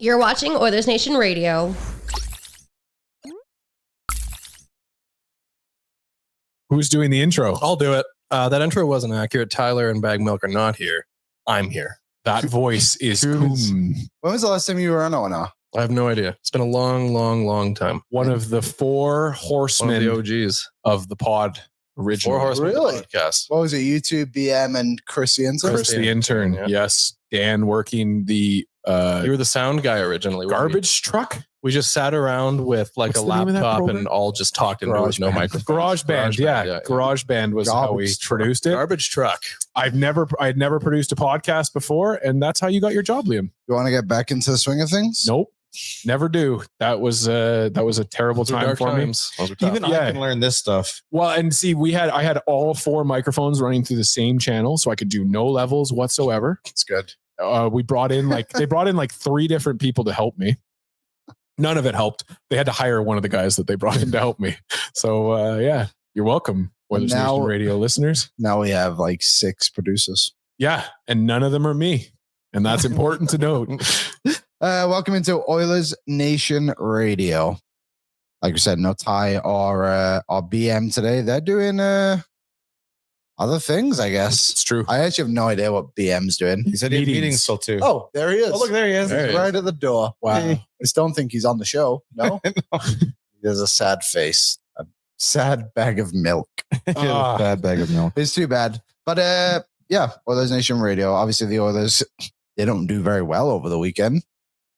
You're watching Oilersnation Radio. Who's doing the intro? I'll do it. That intro wasn't accurate. Tyler and Baggedmilk are not here. I'm here. That voice is Cooom. When was the last time you were on Ona? I have no idea. It's been a long time. One of the four One of horsemen the OGs. of the pod original. Four horsemen Really? podcast. What was it? YouTube, BM, and Chris the intern? Chris the intern. Yeah. Yes. Dan working the You were the sound guy originally. weren't you? garbage truck. We just sat around with like What's a the name of that laptop program? and all just talked and there was no microphone. Garage band. Yeah. Garage band was how we Garbage truck. produced it. Garbage truck. I had never produced a podcast before, and that's how you got your job, Liam. You want to get back into the swing of things? Nope. Never do. That was a terrible Those were time dark for me. times. Those were tough. Even Yeah. I can learn this stuff. Well, and see, I had all four microphones running through the same channel, so I could do no levels whatsoever. It's good. They brought in like three different people to help me. None of it helped. They had to hire one of the guys that they brought in to help me. So yeah, you're welcome, Oilers Now- Nation Radio listeners. Now we have like 6 producers. Yeah, and none of them are me, and that's important to note. Welcome into Oilers Nation Radio. Like we said, no Ty or BM today. They're doing other things, I guess. It's true. I actually have no idea what BM's doing. He said he had Meetings. meetings still too. Oh, there he is. Oh, look, there he is. There He's he is. right at the door. Wow. I just don't think he's on the show. No? He has a sad face. A sad bag of milk. Ah. Bad bag of milk. It's too bad. But yeah, Oilers Nation Radio. Obviously, the Oilers, they don't do very well over the weekend,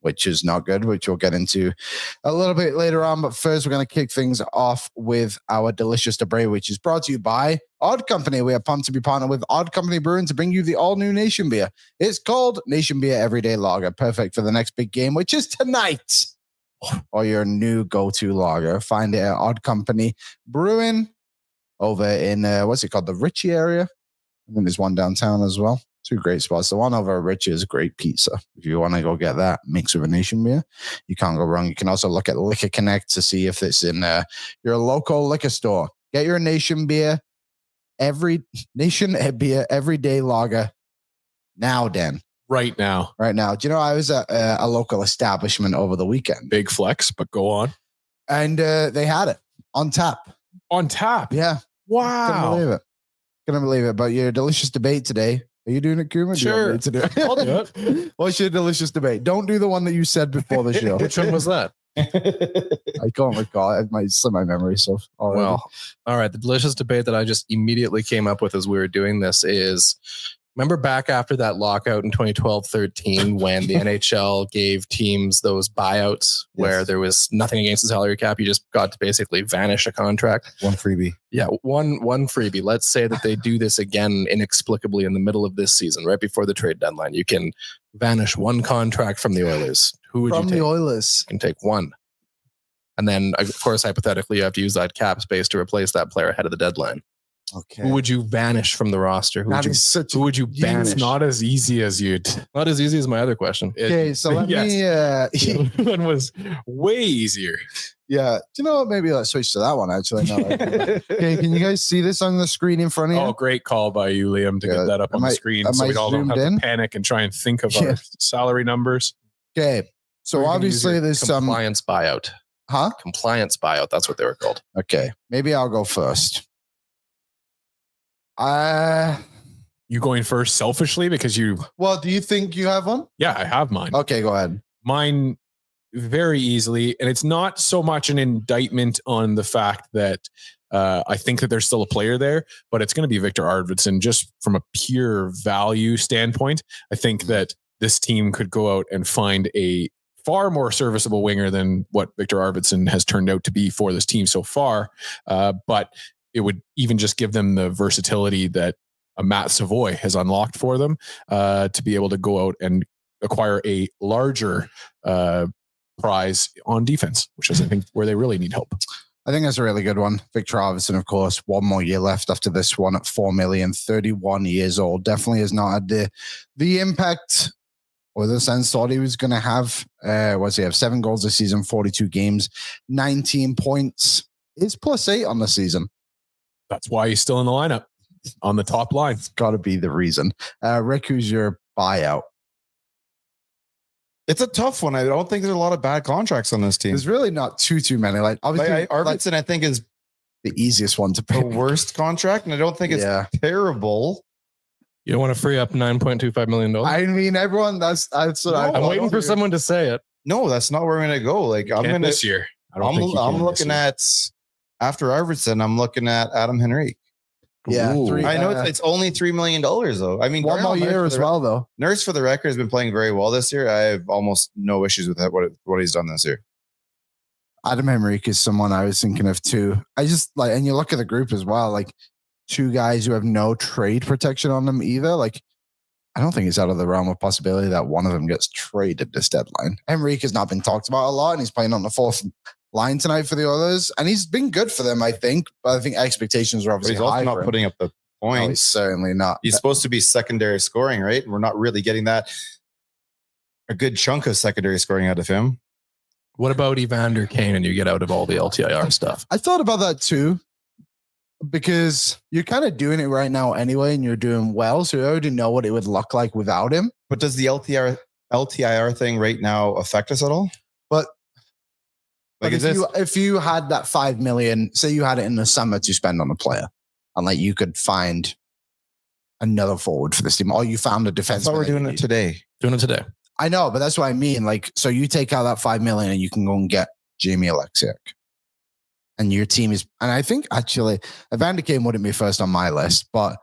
which is not good, which we'll get into a little bit later on. But first, we're going to kick things off with our delicious debris, which is brought to you by Odd Company. We are pumped to be partnered with Odd Company Brewing to bring you the all-new Nation Beer. It's called Nation Beer Everyday Lager, perfect for the next big game, which is tonight, or your new go-to lager. Find it at Odd Company Brewing over in, what's it called, the Ritchie area. I think there's one downtown as well. 2 great spots. The one over at Ritchie is great pizza. If you want to go get that mixed with a Nation Beer, you can't go wrong. You can also look at Liquor Connect to see if it's in your local liquor store. Get your Nation Beer, everyday lager now, Dan. Right now, Right now. Do you know, I was at a local establishment over the weekend, big flex, but go on. and they had it on tap. On tap. Yeah. Wow. Couldn't believe it. But your delicious debate today. Are you doing it, Kooom? Sure. To do I'll do it. What's your delicious debate? Don't do the one that you said before the show. Which one was that? I can't recall. It might slip my memory. So, already. Well, all right. The delicious debate that I just immediately came up with as we were doing this is, remember back after that lockout in 2012-13 when the NHL gave teams those buyouts where there was nothing against the salary cap. You just got to basically vanish a contract. One freebie. Yeah, one freebie. Let's say that they do this again inexplicably in the middle of this season, right before the trade deadline. You can vanish one contract from the Oilers. Who would from you take? the Oilers. You can take one. And then, of course, hypothetically, you have to use that cap space to replace that player ahead of the deadline. Okay. Who would you vanish from the roster? Who That is such would you It's banish? not as easy as you'd. Not as easy as my other question. Okay, so let Yes. me. The other one was way easier. Yeah. Do you know what? Maybe let's switch to that one. Actually, no. Okay. Can you guys see this on the screen in front of you? Oh, great call by you, Liam, to Yeah, get that up on am the I- screen am so I we all don't zoomed have in? to panic and try and think of Yeah. our salary numbers. Okay. So Or you can use obviously your there's some. compliance buyout. Huh? Compliance buyout. That's what they were called. Okay. Maybe I'll go first. You going first selfishly because Well, do you think you have one? yeah, I have mine. Okay, go ahead. Mine very easily. And it's not so much an indictment on the fact that I think that there's still a player there, but it's going to be Victor Arvidsson just from a pure value standpoint. I think that this team could go out and find a far more serviceable winger than what Victor Arvidsson has turned out to be for this team so far. But it would even just give them the versatility that Matt Savoy has unlocked for them to be able to go out and acquire a larger prize on defense, which is, I think, where they really need help. I think that's a really good one. Victor Arvidsson, of course, 1 more year left after this one at $4 million, 31 years old. Definitely has not had the impact or the sense thought he was going to have. What's he have? 7 goals this season, 42 games, 19 points. Is +8 on the season. That's why he's still in the lineup on the top line. It's got to be the reason. Rick, who's your buyout? It's a tough one. I don't think there's a lot of bad contracts on this team. There's really not too many. Like obviously, Arvidsson, I think, is the easiest one to the pick. worst contract, and I don't think it's terrible. You don't want to free up $9.25 million? I mean, everyone. That's what I'm waiting for someone to say it. No, that's not where I'm going to go. Like I'm going this year. I'm looking at after Arvidsson. I'm looking at Adam Henrique. Yeah, I know it's only $3 million though. I mean, one more year as well, though. Nurse, for the record, has been playing very well this year. I have almost no issues with that. What he's done this year. Adam Henrique is someone I was thinking of too. I just like, and you look at the group as well, like two guys who have no trade protection on them either. Like, I don't think it's out of the realm of possibility that one of them gets traded this deadline. Henrique has not been talked about a lot, and he's playing on the fourth line tonight for the Oilers, and he's been good for them, I think. But I think expectations are obviously high. He's also not putting up the points. No, he's certainly not. He's supposed to be secondary scoring, right? We're not really getting that. A good chunk of secondary scoring out of him. What about Evander Kane and you get out of all the LTIR stuff? I thought about that too, because you're kind of doing it right now anyway, and you're doing well, so you already know what it would look like without him. But does the LTIR thing right now affect us at all? But like, if you had that $5 million, say you had it in the summer to spend on a player, and like you could find another forward for this team, or you found a defense. I thought we're doing it today. Doing it today. I know, but that's what I mean. Like, so you take out that $5 million and you can go and get Jamie Alexiak. And your team is, and I think actually Evander Kane wouldn't be first on my list, but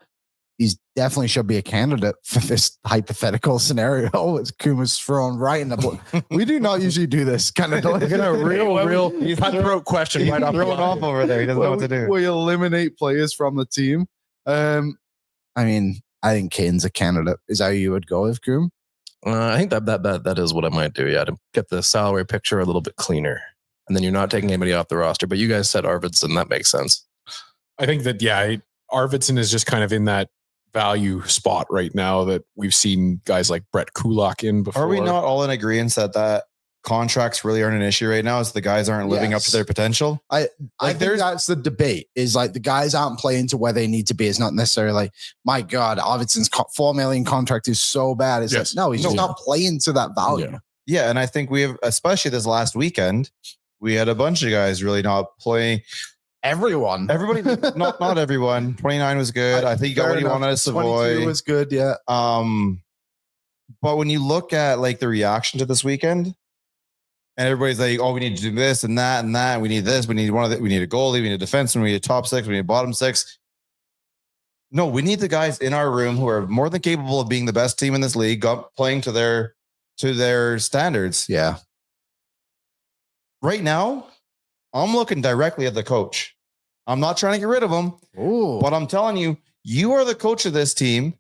he's definitely should be a candidate for this hypothetical scenario. It's Coomer's thrown right in the book. We do not usually do this kind of We're gonna real cutthroat question right off. Throwing off over there. He doesn't know what to do. We eliminate players from the team. I mean, I think Kane's a candidate. Is how you would go with Coom? I think that is what I might do. Yeah, to get the salary picture a little bit cleaner, and then you're not taking anybody off the roster. But you guys said Arvidsson, that makes sense. I think that Arvidsson is just kind of in that value spot right now that we've seen guys like Brett Kulak in before. Are we not all in agreement that contracts really aren't an issue right now? As the guys aren't living up to their potential. I think that's the debate. Is like the guys aren't playing to where they need to be. It's not necessarily like, my God, Arvidsson's $4 million contract is so bad. It's like, no, he's just not playing to that value. Yeah, and I think we have, especially this last weekend, we had a bunch of guys really not playing. Everybody, not everyone. 29 was good. I think you got what you wanted at Savoy. 22 was good, yeah. But when you look at like the reaction to this weekend, and everybody's like, "Oh, we need to do this and that and that. We need this. We need one of the, we need a goalie. We need a defenseman. We need a top six. We need a bottom six." No, we need the guys in our room who are more than capable of being the best team in this league, playing to their standards. Yeah. Right now, I'm looking directly at the coach. I'm not trying to get rid of him, but I'm telling you, you are the coach of this team.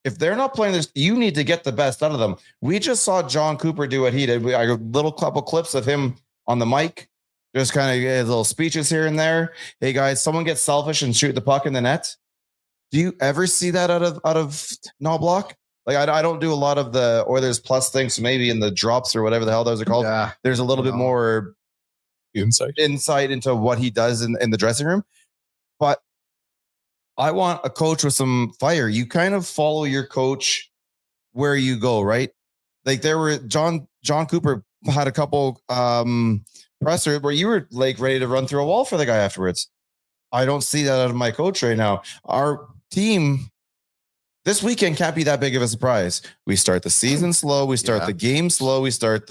If they're not playing this, you need to get the best out of them. We just saw John Cooper do what he did. I got a little couple clips of him on the mic, just kind of little speeches here and there. Hey guys, someone get selfish and shoot the puck in the net. Do you ever see that out of Knoblauch? Like I don't do a lot of the Oilers plus things, so maybe in the drops or whatever the hell those are called. Yeah. There's a little bit more insight into what he does in the dressing room. But I want a coach with some fire. You kind of follow your coach where you go, right? Like there were John Cooper had a couple presser where you were like ready to run through a wall for the guy afterwards. I don't see that out of my coach right now. Our team this weekend can't be that big of a surprise. We start the season slow. We start the game slow. We start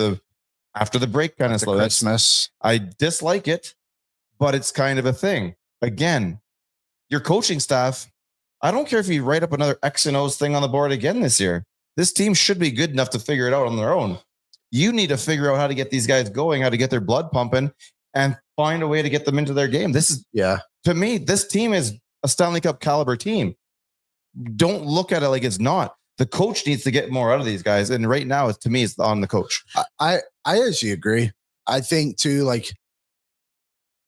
after the break kind of slow. Christmas. I dislike it, but it's kind of a thing. Again, your coaching staff, I don't care if you write up another X and O's thing on the board again this year. This team should be good enough to figure it out on their own. You need to figure out how to get these guys going, how to get their blood pumping, and find a way to get them into their game. This is, to me, this team is a Stanley Cup caliber team. Don't look at it like it's not. The coach needs to get more out of these guys. And right now, to me, it's on the coach. I actually agree. I think too, like,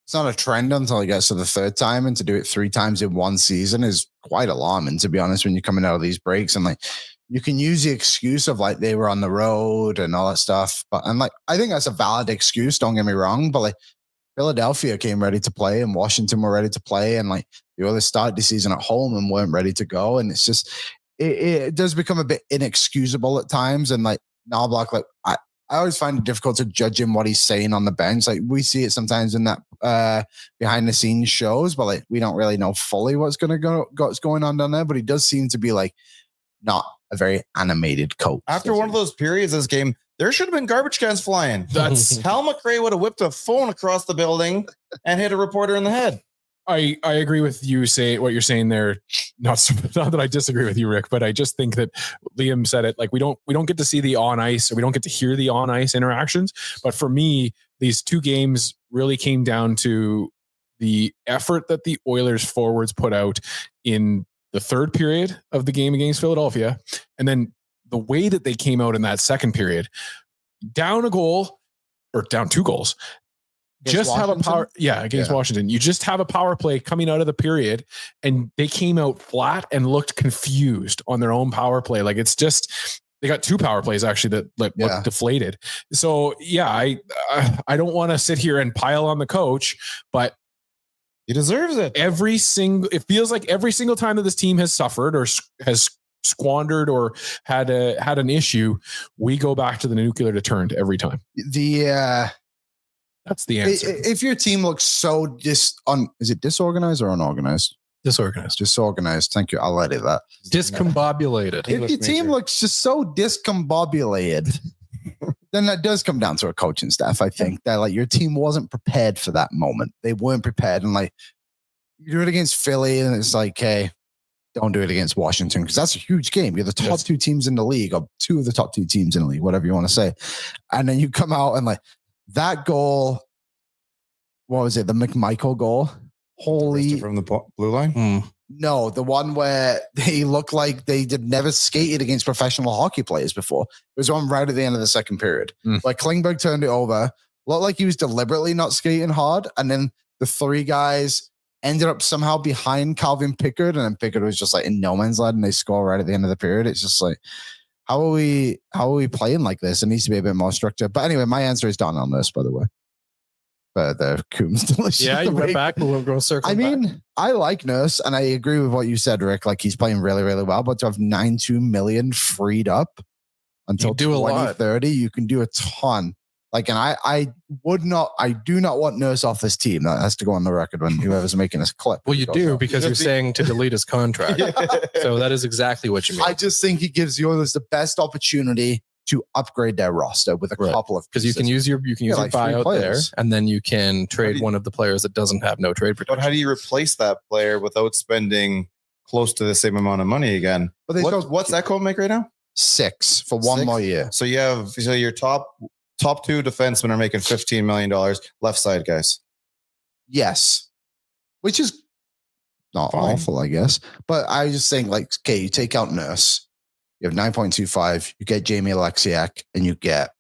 it's not a trend until it gets to the third time, and to do it 3 times in one season is quite alarming, to be honest, when you're coming out of these breaks. And like, you can use the excuse of like they were on the road and all that stuff. And like, I think that's a valid excuse. Don't get me wrong. But like, Philadelphia came ready to play and Washington were ready to play. And like the Oilers started the season at home and weren't ready to go. And it's just, it does become a bit inexcusable at times. And like, Knoblauch, like I always find it difficult to judge him what he's saying on the bench. Like we see it sometimes in that behind the scenes shows, but like we don't really know fully what's going on down there. But he does seem to be like not a very animated coach. After one of those periods this game, there should have been garbage cans flying. That's Hal McRae would have whipped a phone across the building and hit a reporter in the head. I agree with you what you're saying there. Not that I disagree with you, Rick, but I just think that Liam said it. Like we don't get to see the on ice, or we don't get to hear the on ice interactions. But for me, these two games really came down to the effort that the Oilers forwards put out in the third period of the game against Philadelphia, and then the way that they came out in that second period, down a goal or down 2 goals. Just have a power, against Washington. You just have a power play coming out of the period, and they came out flat and looked confused on their own power play. Like it's just they got 2 power plays actually that looked deflated. So I don't want to sit here and pile on the coach, but he deserves it. It feels like every single time that this team has suffered or has squandered or had an issue, we go back to the nuclear deterrent every time. That's the answer. If your team looks so is it disorganized or unorganized? Disorganized. Thank you. I'll edit that. Discombobulated. If your team looks just so discombobulated, then that does come down to a coaching staff. I think that like your team wasn't prepared for that moment. They weren't prepared, and like you do it against Philly, and it's like, hey, don't do it against Washington because that's a huge game. You're the top 2 teams in the league, or 2 of the top 2 teams in the league, whatever you want to say, and then you come out and like. That goal, what was it? The McMichael goal? Holy. From the blue line? No, the one where they looked like they never skated against professional hockey players before. It was one right at the end of the second period. Like Klingberg turned it over, looked like he was deliberately not skating hard. And then the 3 guys ended up somehow behind Calvin Pickard. And then Pickard was just like in no man's land and they score right at the end of the period. It's just like, How are we playing like this? It needs to be a bit more structured. But anyway, my answer is done on this, by the way. But the Coom's delicious. Yeah, you went back. We'll go circle back. I like Nurse, and I agree with what you said, Rick. Like he's playing really, really well. But to have 92 million freed up until 2030, you can do a ton. Like, and I do not want Nurse off this team. That has to go on the record when whoever's making this clip. Well, you do because you're saying to delete his contract. So that is exactly what you mean. I just think he gives the Oilers the best opportunity to upgrade their roster with a couple of because you can use your like buyout there, and then you can trade one of the players that doesn't have no trade protection. But how do you replace that player without spending close to the same amount of money again? But what's that quote make right now? 6 for 1 more year. So your top 2 defensemen are making $15 million. Left side guys. Yes. Which is not awful, I guess. But I just think like, okay, you take out Nurse, you have 9.25, you get Jamie Alexiak, and you get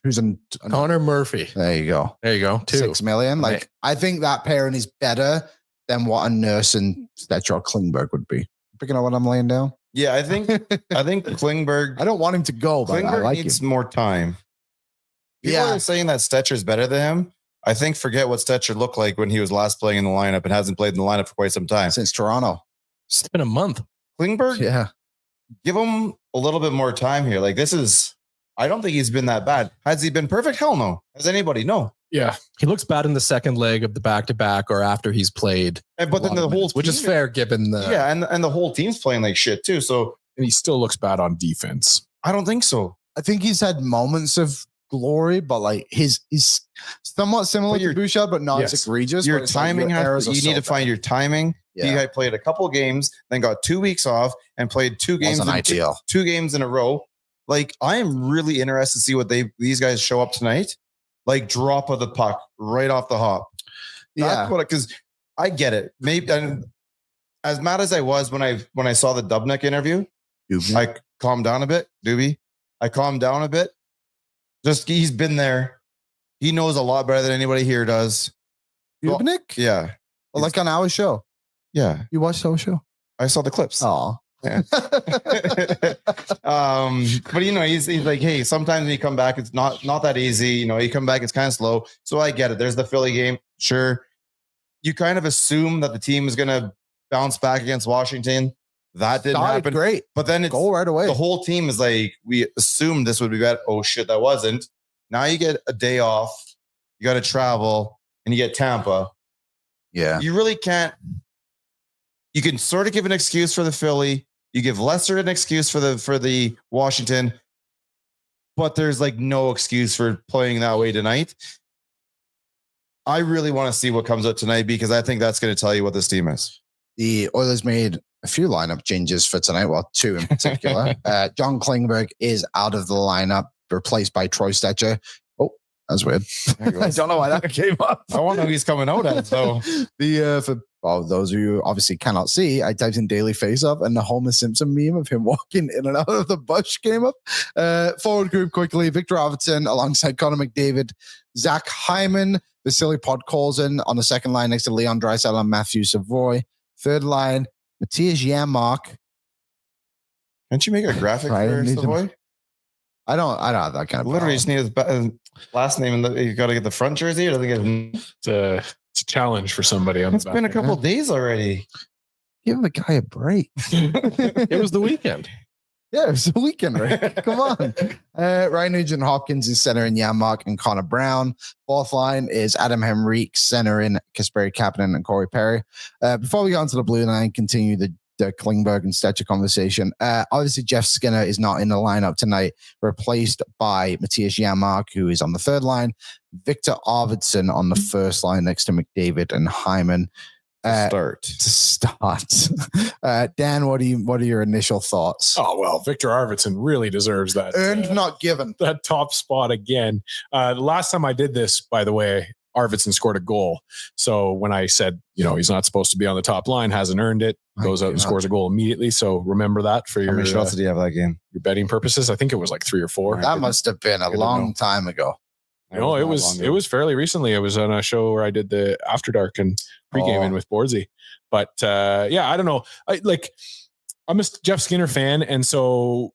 who's Connor Murphy. There you go. 2 million. Like I think that pairing is better than what a Nurse and Stetcher or Klingberg would be. Picking up what I'm laying down. Yeah, I think Klingberg. I don't want him to go, but I like needs him. more time. People are saying that Stetcher's better than him. I think forget what Stetcher looked like when he was last playing in the lineup and hasn't played in the lineup for quite some time. Since Toronto. It's been a month. Klingberg, give him a little bit more time here. Like I don't think he's been that bad. Has he been perfect? Hell no. Has anybody? No. Yeah. He looks bad in the second leg of the back-to-back or after he's played. But then the whole team, which is fair given the... Yeah, and the whole team's playing like shit too. So and he still looks bad on defense. I don't think so. I think he's had moments of glory, but like he's somewhat similar to Bouchard, but not as egregious. Your timing you need to find your timing. Yeah. He had played a couple games, then got 2 weeks off and played 2 games. Two games in a row. Like I am really interested to see what these guys show up tonight. Like drop of the puck right off the hop. Because I get it. Maybe and as mad as I was when I saw the Dubnyk interview, I calmed down a bit. Doobie, I calmed down a bit. Just he's been there. He knows a lot better than anybody here does. Dubnyk? Yeah. Well, like on our show. Yeah. You watched our show? I saw the clips. Oh. Yeah. But he's like, hey, sometimes when you come back, it's not that easy. You come back, it's kind of slow. So I get it. There's the Philly game. Sure. You kind of assume that the team is going to bounce back against Washington. That didn't Started happen. great. But then it's Goal right away. the whole team is like, we assumed this would be bad. Oh shit, that wasn't. Now you get a day off. You got to travel, and you get Tampa. Yeah. You really can't. You can sort of give an excuse for the Philly. You give Lester an excuse for the Washington, but there's like no excuse for playing that way tonight. I really want to see what comes out tonight because I think that's going to tell you what this team is. The Oilers made a few lineup changes for tonight. Well, two in particular. John Klingberg is out of the lineup, replaced by Troy Stetcher. Oh, that's weird. I don't know why that came up. I wonder who he's coming out at. So for those of you who obviously cannot see, I typed in daily face-up and the Homer Simpson meme of him walking in and out of the bush came up. Forward group quickly. Victor Arvidsson alongside Connor McDavid, Zach Hyman, Vasily Podkolzin on the second line next to Leon Draisaitl and Matthew Savoy. Third line, Matthias Janmark. can't you make a graphic Ryan for Nugent. Savoy? I don't have that kind of Literally, power. just need his last name, and you got to get the front jersey. Or doesn't get. It's a challenge for somebody on It's the been a back. couple of days already. Give the guy a break. It was the weekend. Yeah, it was the weekend, right? Come on. Ryan Nugent-Hopkins is center in Janmark and Connor Brown. Fourth line is Adam Henrique, center in Kasperi Kapanen and Corey Perry. Before we go on to the blue line, continue the Klingberg and Stetcher conversation. Obviously, Jeff Skinner is not in the lineup tonight, replaced by Matthias Janmark, who is on the third line. Victor Arvidsson on the first line next to McDavid and Hyman. To start. Dan, what are your initial thoughts? Oh, well, Victor Arvidsson really deserves that. Earned, not given. That top spot again. The last time I did this, by the way, Arvidsson scored a goal. So when I said, he's not supposed to be on the top line, hasn't earned it, goes out and scores a goal immediately. So remember that for How your many shots did he have that game? your betting purposes. I think it was like 3 or 4. That must have been a long time ago. No, it was fairly recently. It was on a show where I did the After Dark and pre-gaming with Bordsy. But yeah, I don't know. I'm a Jeff Skinner fan, and so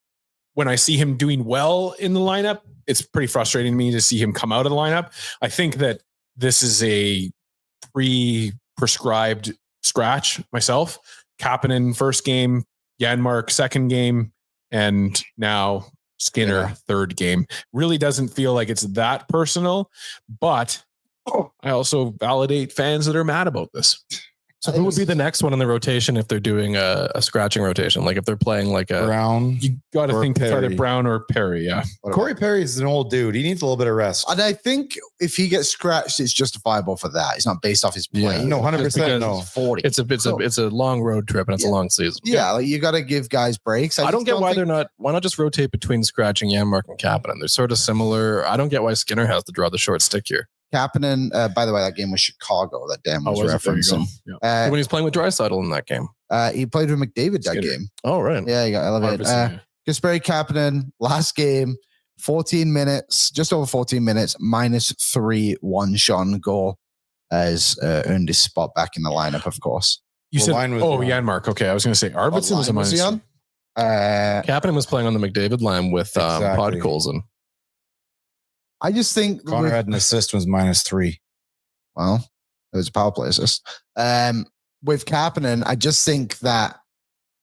when I see him doing well in the lineup, it's pretty frustrating to me to see him come out of the lineup. I think that this is a pre-prescribed scratch myself. Kapanen first game, Janmark second game, and now Skinner third game. Really doesn't feel like it's that personal, but I also validate fans that are mad about this. So who would be the next one in the rotation if they're doing a scratching rotation? Like if they're playing like a Brown. You got to think it's either Brown or Perry. Yeah. Corey Perry is an old dude. He needs a little bit of rest. And I think if he gets scratched, it's justifiable for that. It's not based off his play. No, 100% no. 40. it's a long road trip and it's a long season. Yeah, like you got to give guys breaks. I don't get why why not just rotate between scratching Janmark and Kapanen? They're sort of similar. I don't get why Skinner has to draw the short stick here. Kapanen, by the way, that game was Chicago that Dan was referencing. When he's playing with Draisaitl in that game. He played with McDavid that game. Oh, right. Yeah, he got elevated. Kasperi Kapanen, last game, 14 minutes, just over 14 minutes, -3 one-shot goal, has earned his spot back in the lineup, of course. You said, Janmark. Okay, I was going to say Arvidsson was a minus. Kapanen was playing on the McDavid line with Podkolzin. I just think Connor had an assist was -3. Well, it was a power play assist. With Kapanen, I just think that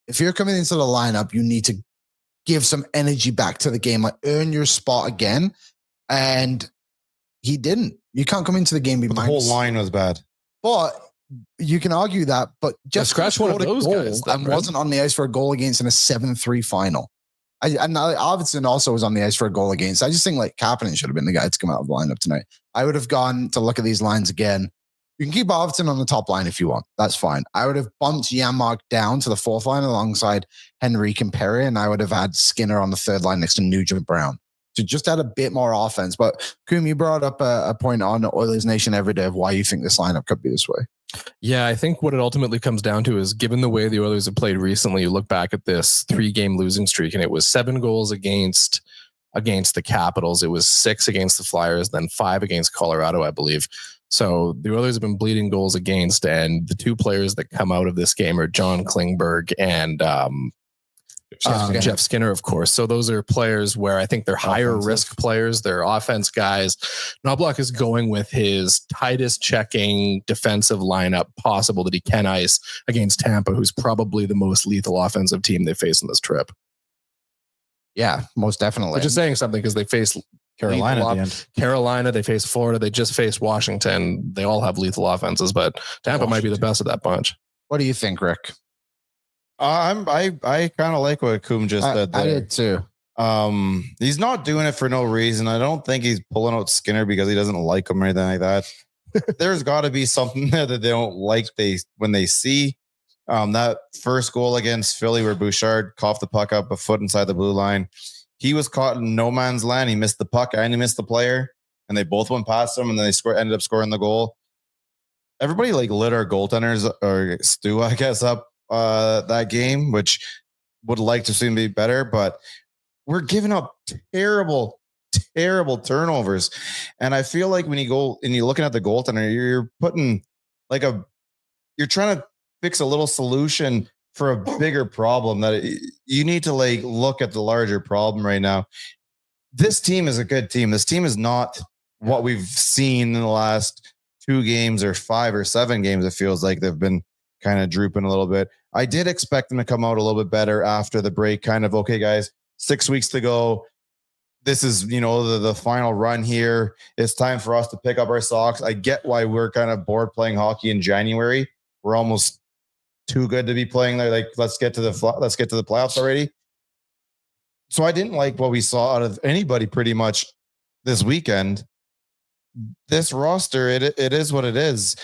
if you're coming into the lineup, you need to give some energy back to the game, like earn your spot again. And he didn't. You can't come into the game. The whole line was bad. But you can argue that. But just scratch one of those guys and wasn't on the ice for a goal against in a 7-3 final. And Arvidsson also was on the ice for a goal against. I just think like Kapanen should have been the guy to come out of the lineup tonight. I would have gone to look at these lines again. You can keep Arvidsson on the top line if you want. That's fine. I would have bumped Janmark down to the fourth line alongside Henrique and Perry, and I would have had Skinner on the third line next to Nugent Brown to just add a bit more offense. But Cooom, you brought up a point on Oilers Nation every day of why you think this lineup could be this way. Yeah, I think what it ultimately comes down to is given the way the Oilers have played recently, you look back at this 3-game losing streak and it was 7 goals against the Capitals. It was 6 against the Flyers, then 5 against Colorado, I believe. So the Oilers have been bleeding goals against, and the 2 players that come out of this game are John Klingberg and Jeff Skinner, of course. So those are players where I think they're higher risk players. They're offense guys. Knoblauch is going with his tightest checking defensive lineup possible that he can ice against Tampa, who's probably the most lethal offensive team they face in this trip. Yeah, most definitely. Which is saying something because they face Carolina at the end. Carolina, they face Florida, they just face Washington. They all have lethal offenses, but Tampa might be the best of that bunch. What do you think, Rick? I kind of like what Cooom just said there. I did too. He's not doing it for no reason. I don't think he's pulling out Skinner because he doesn't like him or anything like that. There's got to be something there that they don't like. When they see that first goal against Philly where Bouchard coughed the puck up a foot inside the blue line. He was caught in no man's land. He missed the puck and he missed the player, and they both went past him, and then they ended up scoring the goal. Everybody lit our goaltenders, or Stu, I guess, up that game, which would like to see him be better, but we're giving up terrible turnovers. And I feel like when you go and you're looking at the goaltender, you're putting you're trying to fix a little solution for a bigger problem that you need to look at the larger problem right now. This team is a good team. This team is not what we've seen in the last 2 games or 5 or 7 games. It feels like they've been kind of drooping a little bit. I did expect them to come out a little bit better after the break. Kind of, okay, guys, 6 weeks to go. This is, the final run here. It's time for us to pick up our socks. I get why we're kind of bored playing hockey in January. We're almost too good to be playing there. Let's get to the playoffs already. So I didn't like what we saw out of anybody pretty much this weekend. This roster, it is what it is.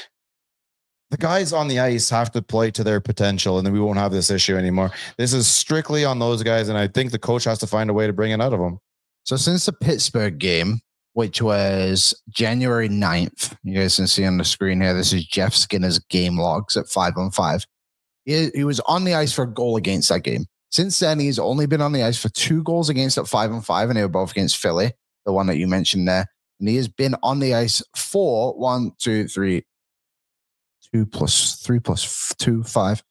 The guys on the ice have to play to their potential, and then we won't have this issue anymore. This is strictly on those guys, and I think the coach has to find a way to bring it out of them. So since the Pittsburgh game, which was January 9th, you guys can see on the screen here, this is Jeff Skinner's game logs at 5-on-5. He was on the ice for a goal against that game. Since then, he's only been on the ice for 2 goals against at 5-on-5, and they were both against Philly, the one that you mentioned there. And he has been on the ice for 2 plus 3 plus 2, 5.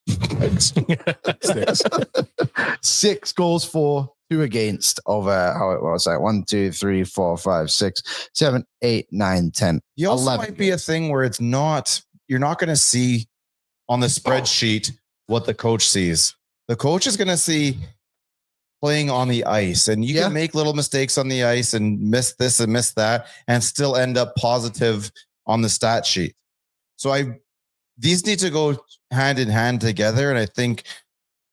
6 goals for, 2 against over how it was like 1, 2, 3, 4, 5, 6, 7, 8, 9, 10. He also 11 might be a thing where you're not going to see on the spreadsheet what the coach sees. The coach is going to see playing on the ice, and you can make little mistakes on the ice and miss this and miss that and still end up positive on the stat sheet. So these need to go hand in hand together. And I think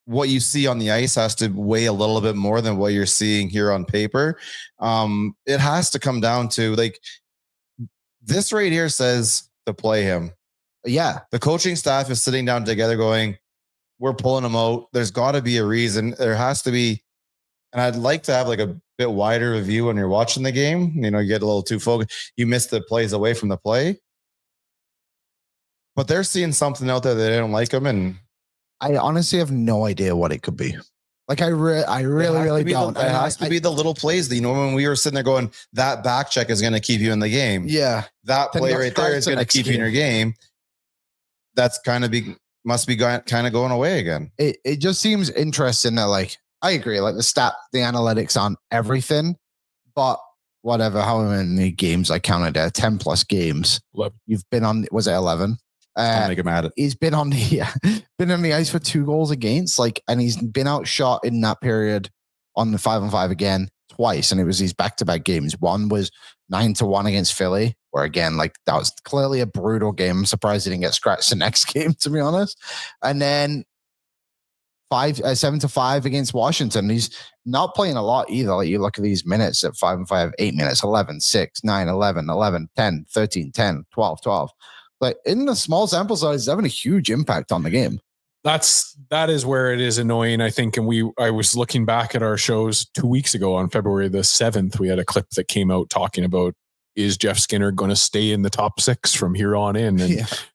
what you see on the ice has to weigh a little bit more than what you're seeing here on paper. It has to come down to this right here says to play him. Yeah. The coaching staff is sitting down together going, we're pulling him out. There's got to be a reason. There has to be. And I'd like to have a bit wider of a view when you're watching the game. You get a little too focused. You miss the plays away from the play. But they're seeing something out there that they don't like them. And I honestly have no idea what it could be. I really don't. It has to be the little plays that, when we were sitting there going, that back check is going to keep you in the game. Yeah. That play right there is going to keep you in your game. That's must be kind of going away again. It just seems interesting that I agree, the analytics on everything, but whatever, how many games I counted there, 10 plus games. 11. You've been on, was it 11? Don't make him at it. He's been on the ice for 2 goals against, and he's been outshot in that period on the 5-on-5 again twice, and it was these back-to-back games. One was 9-1 against Philly, where again, that was clearly a brutal game. I'm surprised he didn't get scratched the next game, to be honest. And then 7-5 against Washington. He's not playing a lot either. You look at these minutes at 5-5, 8 minutes, 11, 6, 9, 11, 11, 10, 13, 10, 12, 12. In the small sample size, it's having a huge impact on the game. That is where it is annoying, I think. And I was looking back at our shows 2 weeks ago on February the 7th. We had a clip that came out talking about, is Jeff Skinner going to stay in the top 6 from here on in?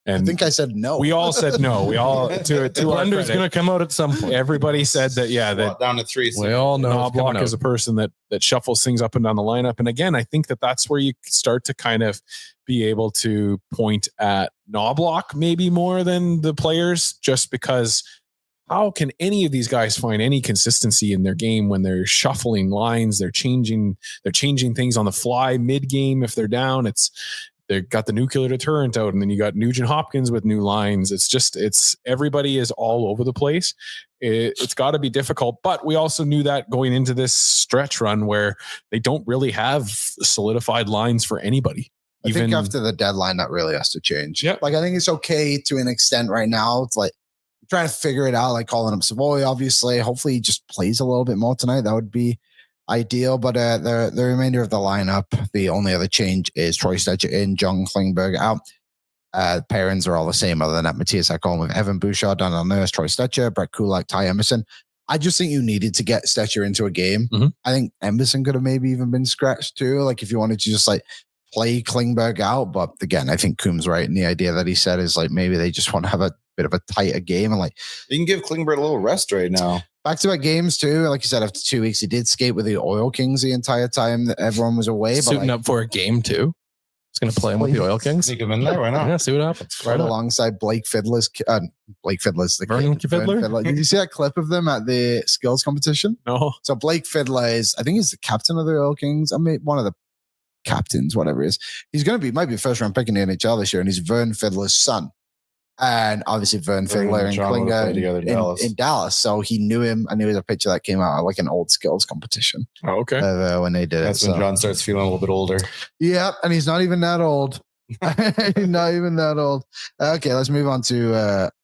And I think I said no. We all said no. We all to Under's going to come out at some point. Everybody said that. Yeah, that down to 3. We all know Knoblauch is a person that shuffles things up and down the lineup. And again, I think that's where you start to kind of be able to point at Knoblauch maybe more than the players, just because how can any of these guys find any consistency in their game when they're shuffling lines, they're changing things on the fly mid-game if they're down? They've got the nuclear deterrent out, and then you got Nugent-Hopkins with new lines. It's everybody is all over the place. It's got to be difficult, but we also knew that going into this stretch run where they don't really have solidified lines for anybody. I think after the deadline, that really has to change. Yeah. Like, I think it's okay to an extent right now. It's like trying to figure it out, like calling up Savoy, obviously. Hopefully he just plays a little bit more tonight. That would be ideal. But the remainder of the lineup, the only other change is Troy Stetcher in, John Klingberg out. Pairings are all the same other than that. Matthias Ekholm with Evan Bouchard, Daniel Nurse, Troy Stetcher, Brett Kulak, Ty Emerson. I just think you needed to get Stetcher into a game. Mm-hmm. I think Emerson could have maybe even been scratched too. Like if you wanted to just like play Klingberg out. But again, I think Coombs right. And the idea that he said is like, maybe they just want to have a bit of a tighter game. And like, you can give Klingberg a little rest right now. Back-to-back games too. Like you said, after 2 weeks, he did skate with the Oil Kings the entire time that everyone was away. Suiting up for a game too. He's going to play him with the Oil Kings. Sneak him in there. Why not? Yeah, see what happens. Right alongside Blake Fiddler's. The Vernon Fiddler? Did you see that clip of them at the skills competition? No. So Blake Fiddler is, I think he's the captain of the Oil Kings. I mean, one of the captains, whatever it is. He's going to be, might be a first-round pick in the NHL this year, and he's Vern Fiddler's son. And obviously Vern Fiddler and Klinger in Dallas. So he knew him. I knew there was a picture that came out like an old skills competition. Oh, okay. When they did That's it. when John starts feeling a little bit older. Yeah, and he's not even that old. He's not even that old. Okay, let's move on to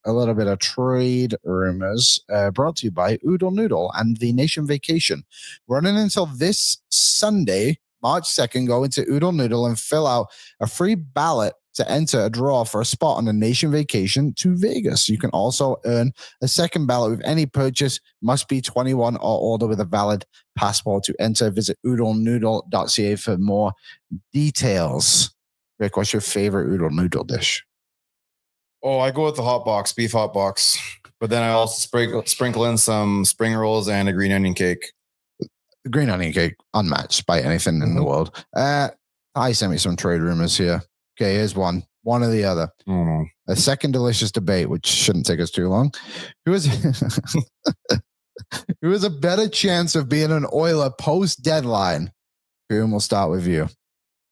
a little bit of trade rumors brought to you by Oodle Noodle and the Nation Vacation. Running until this Sunday, March 2nd, go into Oodle Noodle and fill out a free ballot to enter a draw for a spot on the Nation Vacation to Vegas. You can also earn a second ballot with any purchase. Must be 21 or older with a valid passport to enter. Visit oodlenoodle.ca for more details. Rick, what's your favorite Oodle Noodle dish? Oh, I go with the hot box, beef hot box. But then I also sprinkle in some spring rolls and a green onion cake. The green onion cake, unmatched by anything in the world. I sent me some trade rumors here. Okay, here's one or the other. Mm. A second delicious debate, which shouldn't take us too long. Who has a better chance of being an Oiler post deadline? Whom will start with you?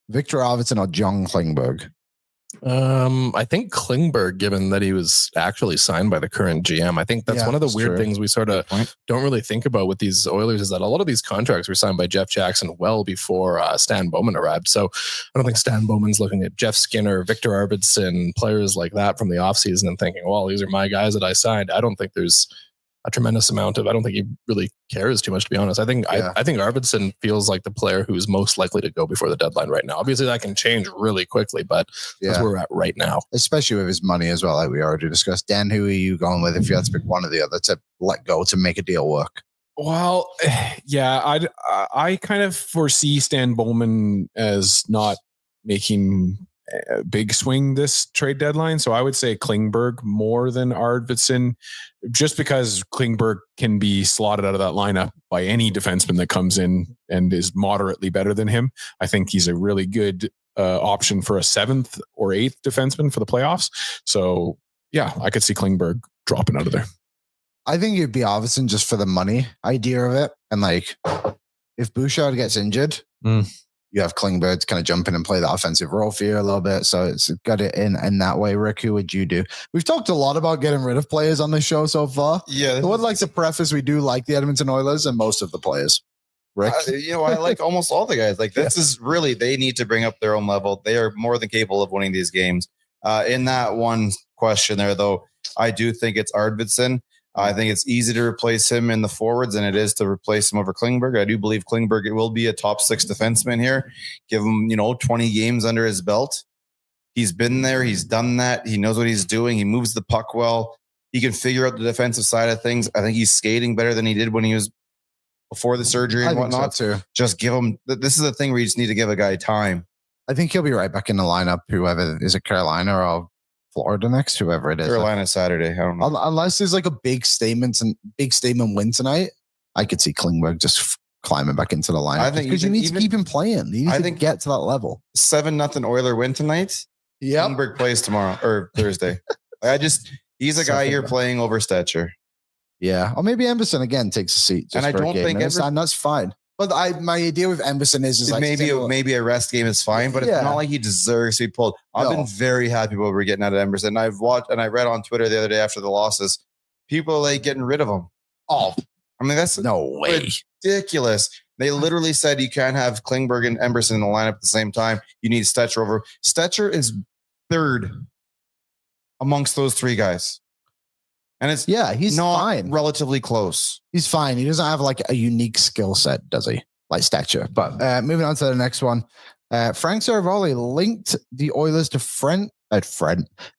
Victor Arvidsson or John Klingberg? I think Klingberg, given that he was actually signed by the current GM. I think that's one of the weird things we sort of don't really think about with these Oilers is that a lot of these contracts were signed by Jeff Jackson well before Stan Bowman arrived. So I don't think Stan Bowman's looking at Jeff Skinner, Victor Arvidsson, players like that from the offseason and thinking, well, these are my guys that I signed. I don't think there's a tremendous amount of, I don't think he really cares too much, to be honest. I think Arvidsson feels like the player who's most likely to go before the deadline right now. Obviously that can change really quickly, but that's where we're at right now. Especially with his money as well, like we already discussed. Dan, who are you going with if you had to pick one or the other to let go to make a deal work? Well, yeah, I kind of foresee Stan Bowman as not making a big swing this trade deadline. So I would say Klingberg more than Arvidsson, just because Klingberg can be slotted out of that lineup by any defenseman that comes in and is moderately better than him. I think he's a really good option for a 7th or 8th defenseman for the playoffs. So yeah, I could see Klingberg dropping out of there. I think it'd be Arvidsson just for the money idea of it. And like, if Bouchard gets injured, you have Klingberg to kind of jump in and play the offensive role for you a little bit. So it's got it in that way. Rick, who would you do? We've talked a lot about getting rid of players on the show so far. Yeah. I would like to preface, we do like the Edmonton Oilers and most of the players. Rick? I like almost all the guys. Like this is really, they need to bring up their own level. They are more than capable of winning these games. In that one question there, though, I do think it's Arvidsson. I think it's easy to replace him in the forwards than it is to replace him over Klingberg. I do believe Klingberg will be a top 6 defenseman here. Give him, 20 games under his belt. He's been there. He's done that. He knows what he's doing. He moves the puck well. He can figure out the defensive side of things. I think he's skating better than he did when he was before the surgery and whatnot. So too. Just give him, this is the thing where you just need to give a guy time. I think he'll be right back in the lineup, whoever, is it Carolina or Florida next, whoever it is. Carolina Saturday. I don't know. Unless there's like a big statement win tonight, I could see Klingberg just climbing back into the lineup. I think because you need to keep him playing. You need to get to that level. 7-0 Oiler win tonight. Yeah. Klingberg plays tomorrow or Thursday. He's a guy you're playing over Stetcher. Yeah. Or maybe Emberson again takes a seat. And I don't think that's fine. But my idea with Emberson is like maybe a rest game is fine, but it's not like he deserves to be pulled. I've been very happy what we're getting out of Emberson. I've watched and I read on Twitter the other day after the losses, people like getting rid of him. Oh, I mean, that's no way. Ridiculous. They literally said you can't have Klingberg and Emberson in the lineup at the same time. You need Stetcher over. Stetcher is third amongst those three guys. And he's not fine. Relatively close. He's fine. He doesn't have like a unique skill set, does he? Like Stetcher. But moving on to the next one. Frank Saravalli linked the Oilers to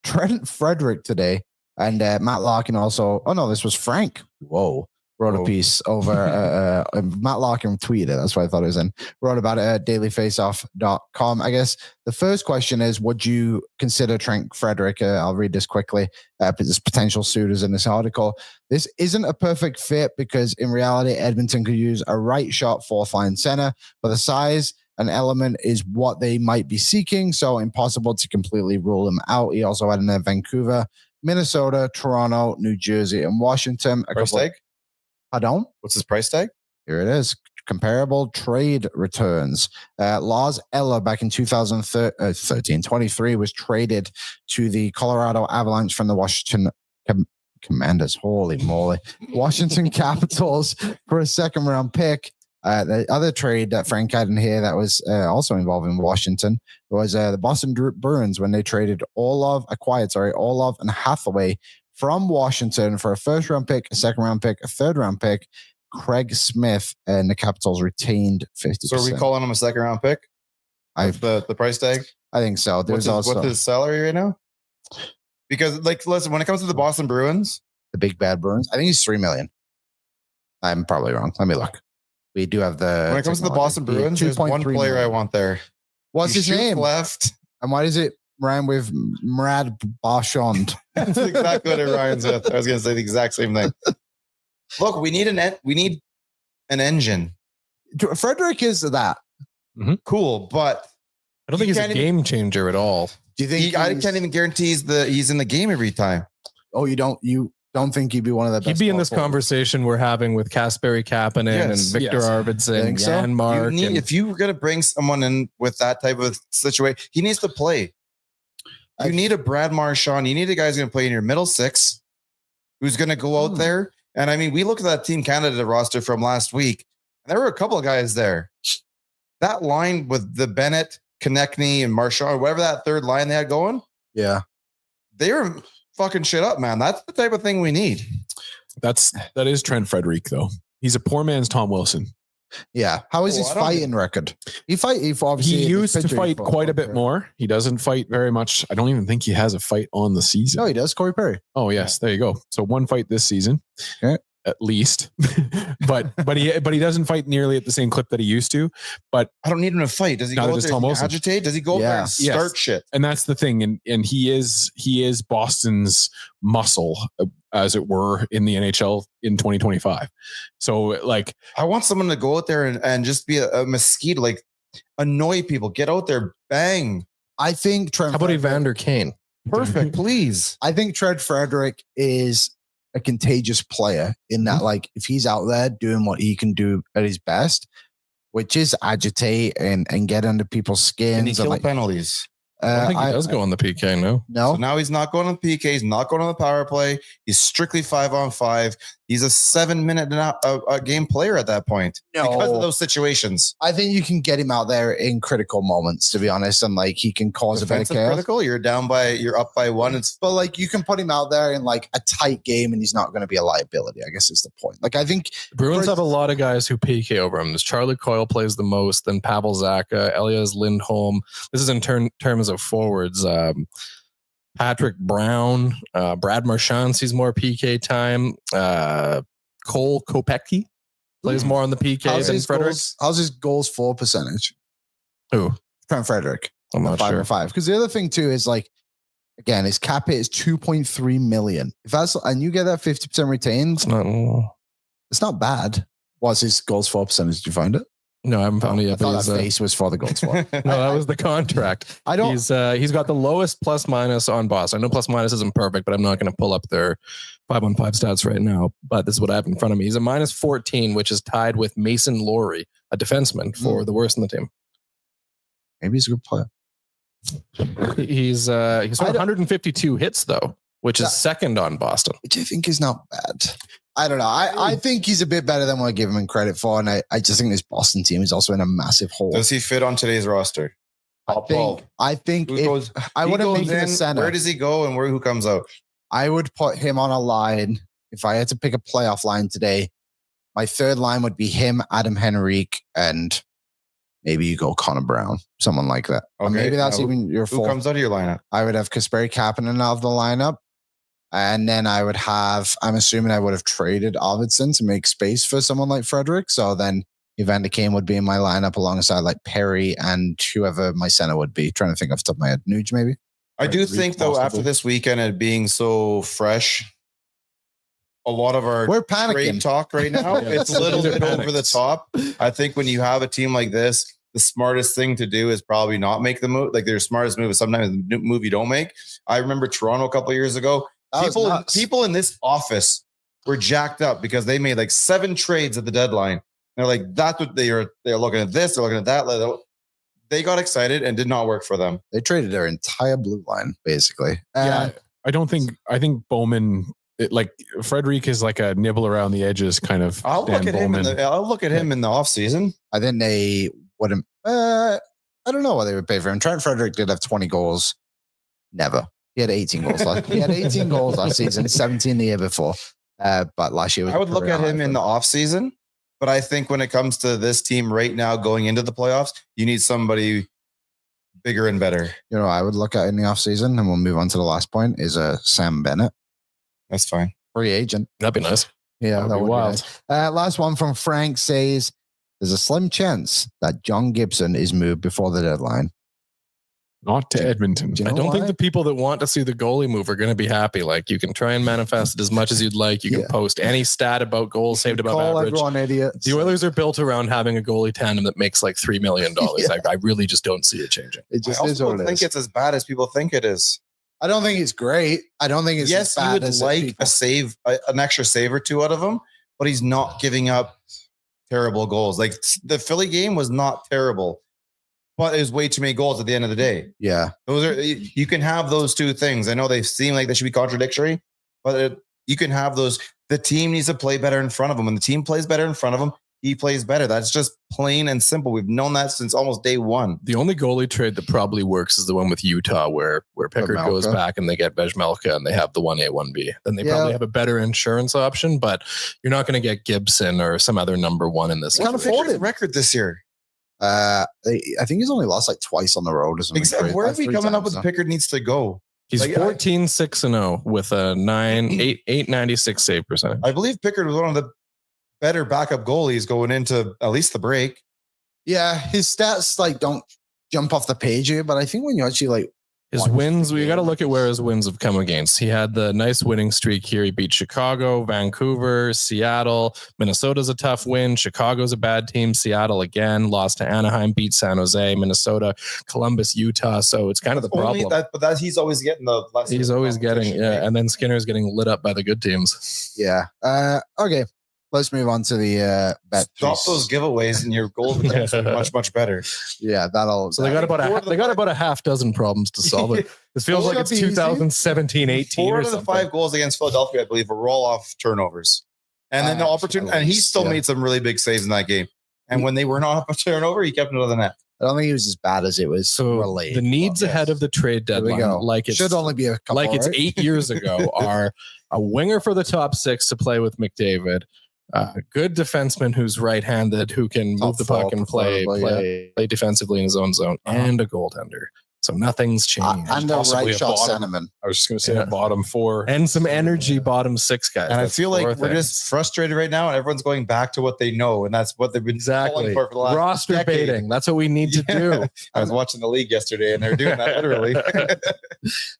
Trent Frederick today. And Matt Larkin also. Oh, no, this was Frank. Whoa. Wrote a piece over Matt Larkin tweeted it. That's what I thought it was in. Wrote about it at dailyfaceoff.com. I guess the first question is, would you consider Trent Frederick? I'll read this quickly. There's potential suitors in this article. This isn't a perfect fit because in reality, Edmonton could use a right shot fourth line center, but the size and element is what they might be seeking. So impossible to completely rule him out. He also had in Vancouver, Minnesota, Toronto, New Jersey, and Washington. Price tag? Pardon? What's his price tag? Here it is. Comparable trade returns. Lars Eller back in 2023 was traded to the Colorado Avalanche from the Washington Commanders. Holy moly. Washington Capitals for a second round pick. The other trade that Frank had in here that was also involving Washington was the Boston Bruins when they traded Orlov and Hathaway from Washington for a first round pick, a second round pick, a third round pick. Craig Smith and the Capitals retained 50%. So are we calling him a second round pick? The price tag? I think so. What's his salary right now? Because listen, when it comes to the Boston Bruins, the big bad Bruins, I think he's $3 million. I'm probably wrong. Let me look. We do have when it comes to the Boston Bruins, there's one player million. I want there. What's his name? Left. And why does it rhyme with Mrad Barchand? That's exactly what it rhymes with. I was going to say the exact same thing. Look, we need an engine. Frederick is that. Mm-hmm. Cool, but I don't think he's a game changer at all. Do you think I can't even guarantee he's in the game every time? Oh, you don't think he'd be one of the best? He'd be in this conversation we're having with Kasperi Kapanen and Victor Arvidsson, Jan Mark. If you were going to bring someone in with that type of situation, he needs to play. You need a Brad Marchand. You need a guy who's going to play in your middle six, who's going to go out there. And I mean, we looked at that Team Canada roster from last week, and there were a couple of guys there. That line with the Bennett, Konechny, and Marchand, whatever that third line they had going, yeah, they were fucking shit up, man. That's the type of thing we need. That is Trent Frederick, though. He's a poor man's Tom Wilson. Yeah. How is his fighting record? He used to fight quite a bit more. He doesn't fight very much. I don't even think he has a fight on the season. No, he does. Corey Perry. Oh yes, there you go. So one fight this season, at least. but he doesn't fight nearly at the same clip that he used to. But I don't need him to fight. Does he go out there and agitate? Does he go out there and start shit? And that's the thing. And he is Boston's muscle, as it were, in the NHL in 2025. So I want someone to go out there and just be a mosquito, annoy people. Get out there, bang. I think Trent. How about Evander Kane? Perfect, please. I think Trent Frederick is a contagious player in that, if he's out there doing what he can do at his best, which is agitate and get under people's skins. And he kill penalties. I think he does go on the PK, no? No. So now he's not going on the PK. He's not going on the power play. He's strictly 5-on-5. He's a 7-minute a game player at that point because of those situations. I think you can get him out there in critical moments, to be honest, and he can cause a bit of chaos. Critical, you're up by one. But you can put him out there in a tight game, and he's not going to be a liability. I guess is the point. I think Bruins have a lot of guys who PK over him. There's Charlie Coyle plays the most, then Pavel Zacha, Elias Lindholm. This is in terms of forwards. Patrick Brown, Brad Marchand sees more PK time. Cole Kopecky plays more on the PK than Frederick. How's his goals for percentage? Who? Trent Frederick. I'm not sure. 5-5. Because the other thing too is again, his cap hit is $2.3 million. And you get that 50% retained, it's not bad. What's his goals for percentage? Did you find it? No, I haven't found it I yet. thought But that face was for the gold swap. no, that was the contract. I don't. He's got the lowest plus minus on Boston. I know plus minus isn't perfect, but I'm not going to pull up their 5-on-5 stats right now. But this is what I have in front of me. He's a minus 14, which is tied with Mason Laurie, a defenseman, for the worst in the team. Maybe he's a good player. He's 152 hits though, which is second on Boston. Which I think is not bad. I don't know. I think he's a bit better than what I give him credit for. And I just think this Boston team is also in a massive hole. Does he fit on today's roster? I think if I He wouldn't goes make him a in, center. where does he go and who comes out? I would put him on a line. If I had to pick a playoff line today, my third line would be him, Adam Henrique, and maybe you go Connor Brown, someone like that. Or maybe that's even your Who fourth. comes out of your lineup? I would have Kasperi Kapanen out of the lineup. And then I would have, I'm assuming I would have traded Arvidsson to make space for someone like Frederick. So then Evander Kane would be in my lineup alongside like Perry and whoever my center would be. Trying to think off the top of my head. Nuge, maybe? I do think, though, after this weekend and being so fresh, a lot of our We're panicking. trade talk right now, it's a little bit over the top. I think when you have a team like this, the smartest thing to do is probably not make the move. Like their smartest move is sometimes the move you don't make. I remember Toronto a couple of years ago. People in this office were jacked up because they made like 7 trades at the deadline. They're like, that's what they're looking at this, they're looking at that. They got excited and did not work for them. They traded their entire blue line, basically. I think Bowman, Frederick is like a nibble around the edges kind of. I'll look at him in the offseason. I think they wouldn't. I don't know what they would pay for him. Trent Frederick did have 20 goals. Never. He had 18 goals last season, 17 the year before. But last year, I would look at him in the offseason. But I think when it comes to this team right now going into the playoffs, you need somebody bigger and better. You know, I would look at in the offseason, and we'll move on to the last point, is Sam Bennett. That's fine. Free agent. That'd be nice. Yeah, that would be wild. Nice. Last one from Frank says, there's a slim chance that John Gibson is moved before the deadline. Not to Edmonton. Do you I know don't why? think the people that want to see the goalie move are going to be happy. Like you can try and manifest it as much as you'd like. You can post any stat about goals saved above Call average. everyone idiots. The Oilers are built around having a goalie tandem that makes like $3 million. I really just don't see it changing. It just I is also what don't it think is. it's as bad as people think it is. I don't think it's great. I don't think it's Yes, as you bad would as like people. a save, an extra save or two out of him, but he's not giving up terrible goals. Like the Philly game was not terrible, but it was way too many goals at the end of the day. Yeah. Those are, you can have those two things. I know they seem like they should be contradictory, but you can have those. The team needs to play better in front of him. When the team plays better in front of him, he plays better. That's just plain and simple. We've known that since almost day one. The only goalie trade that probably works is the one with Utah where Pickard goes back and they get Baggedmilk and they have the 1A, 1B. Then they probably have a better insurance option, but you're not going to get Gibson or some other number one in this. What's Pickard's record this year? I think he's only lost like twice on the road or something. Exactly. Where are we coming up with Pickard needs to go? He's 14-6-0 with a 896 save percentage. I believe Pickard was one of the better backup goalies going into at least the break. Yeah, his stats like don't jump off the page here, but I think when you actually like his wins, we got to look at where his wins have come against. He had the nice winning streak here. He beat Chicago, Vancouver, Seattle. Minnesota's a tough win. Chicago's a bad team. Seattle again lost to Anaheim, beat San Jose, Minnesota, Columbus, Utah. So it's kind of the problem. But he's always getting the. He's always getting and then Skinner's getting lit up by the good teams. Yeah. Okay. Let's move on to the bet. Stop those giveaways, and your goal becomes much, much better. Yeah, that'll. So they got about a half dozen problems to solve it. This feels like it's 2017-18 4 or of the something. 5 goals against Philadelphia, I believe, were roll off turnovers, and then the opportunity. And he still made some really big saves in that game. And when they were not up a turnover, he kept it to the net. I don't think it was as bad as it was. So relayed. the needs ahead of the trade deadline, like it should only be a couple, like it's right? 8 years ago, are a winger for the top 6 to play with McDavid. A good defenseman who's right-handed, who can move the puck and play defensively in his own zone, and a goaltender. So nothing's changed. And the Possibly right a shot bottom. sentiment. I was just going to say Yeah. a bottom 4. And some energy bottom 6 guys. And I That's feel like 4 we're things. just frustrated right now, and everyone's going back to what they know, and that's what they've been Exactly. calling for the last Roster decade. baiting. That's what we need to do. I was watching the league yesterday, and they're doing that literally.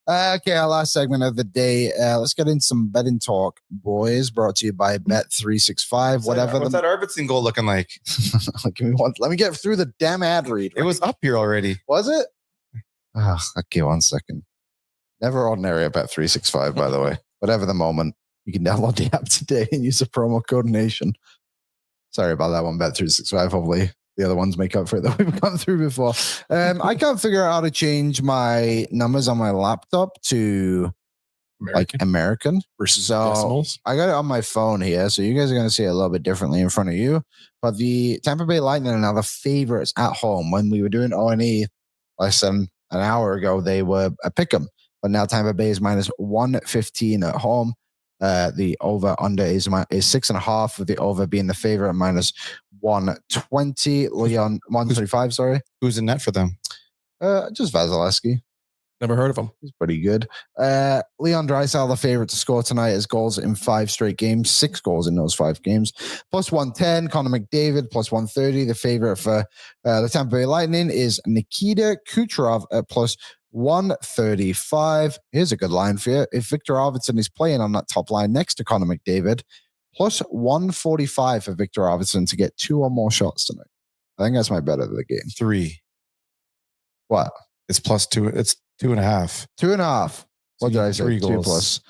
Okay, our last segment of the day. Let's get into some betting talk, boys. Brought to you by Bet365. What's that Arvidsson goal looking like? Give me one. Let me get through the damn ad read. It was up here already. Was it? Okay, 1 second. Never ordinary at Bet365, by the way. Whatever the moment, you can download the app today and use the promo code NATION. Sorry about that one, Bet365. Hopefully the other ones make up for it that we've gone through before. I can't figure out how to change my numbers on my laptop to American versus so decimals. I got it on my phone here, so you guys are going to see it a little bit differently in front of you. But the Tampa Bay Lightning are now the favorites at home. When we were doing O&E less than an hour ago, they were a pick 'em. But now Tampa Bay is minus 115 at home. The over under is 6.5, with the over being the favorite, minus 120. Leon 135. Sorry, Who's in net for them? just Vasilevsky. Never heard of them. He's pretty good. Leon Draisaitl, the favorite to score tonight, has goals in 5 straight games, 6 goals in those 5 games. Plus 110, Connor McDavid, plus 130. The favorite for the Tampa Bay Lightning is Nikita Kucherov at plus 135. Here's a good line for you. If Victor Arvidsson is playing on that top line next to Connor McDavid, plus 145 for Victor Arvidsson to get 2 or more shots tonight. I think that's my bet of the game. 3. What? It's plus 2. It's 2.5. 2.5. What did I say? 3 2 goals. plus.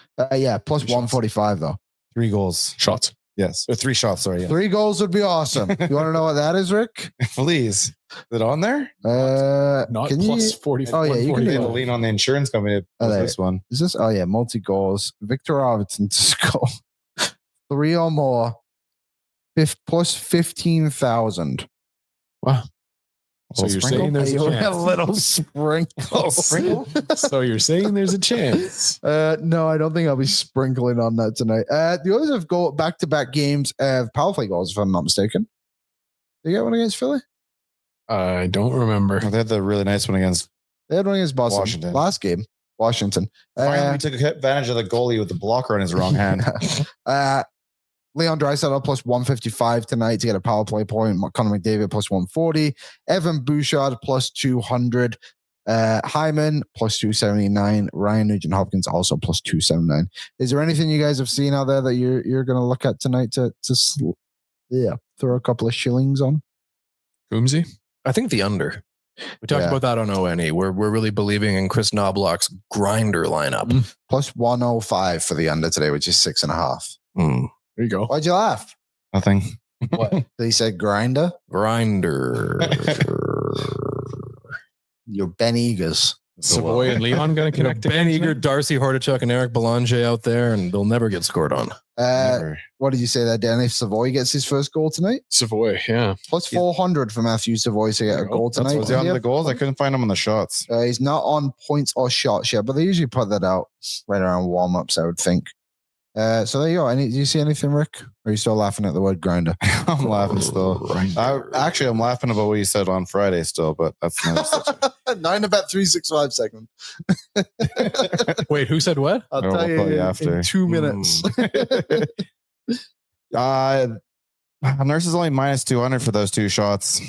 Plus 145 though. 3 goals. Shots. Yes. Or 3 shots. Sorry. Yeah. 3 goals would be awesome. You want to know what that is, Rick? Please. Is it on there? Not can plus you- 40. Oh, yeah, you can They do had to lean on the insurance company to Oh, there. this one. Is this? Oh yeah, multi goals. Victor Arvidsson to score 3 or more, plus 15,000. Wow. So you're saying there's a a chance. little sprinkle. Sprinkle? So you're saying there's a chance. No, I don't think I'll be sprinkling on that tonight. The Oilers have got back-to-back games of power play goals, if I'm not mistaken. Did you get one against Philly? I don't remember. They had the really nice one against. They had one against Boston. Washington. Last game. Washington. Finally, we took advantage of the goalie with the blocker in his wrong hand. Leon Draisaitl plus 155 tonight to get a power play point. Connor McDavid plus 140. Evan Bouchard plus 200. Hyman plus 279. Ryan Nugent-Hopkins also plus 279. Is there anything you guys have seen out there that you're going to look at tonight to throw a couple of shillings on? Coombsy? I think the under. We talked about that on O&E. We're really believing in Kris Knoblauch's grinder lineup. Plus 105 for the under today, which is 6.5. There you go. Why'd you laugh? Nothing. What? He said grinder? Grinder. You're Ben Eagers. Savoy and Leon going to connect. Ben Eager, Darcy Hordichuk, and Eric Belanger out there, and they'll never get scored on. What did you say there, Dan? If Savoy gets his first goal tonight? Savoy, yeah. Plus 400 for Matthew Savoy to get a goal tonight. Was he on the goals? I couldn't find him on the shots. He's not on points or shots yet, but they usually put that out right around warm-ups, I would think. So there you go. Do you see anything, Rick? Or are you still laughing at the word grinder? I'm laughing still. Actually, I'm laughing about what you said on Friday still, but that's another subject. 9 about 365 segment. Wait, who said what? I'll We'll tell you tell you in after. 2 minutes. Nurse is only minus 200 for those 2 shots.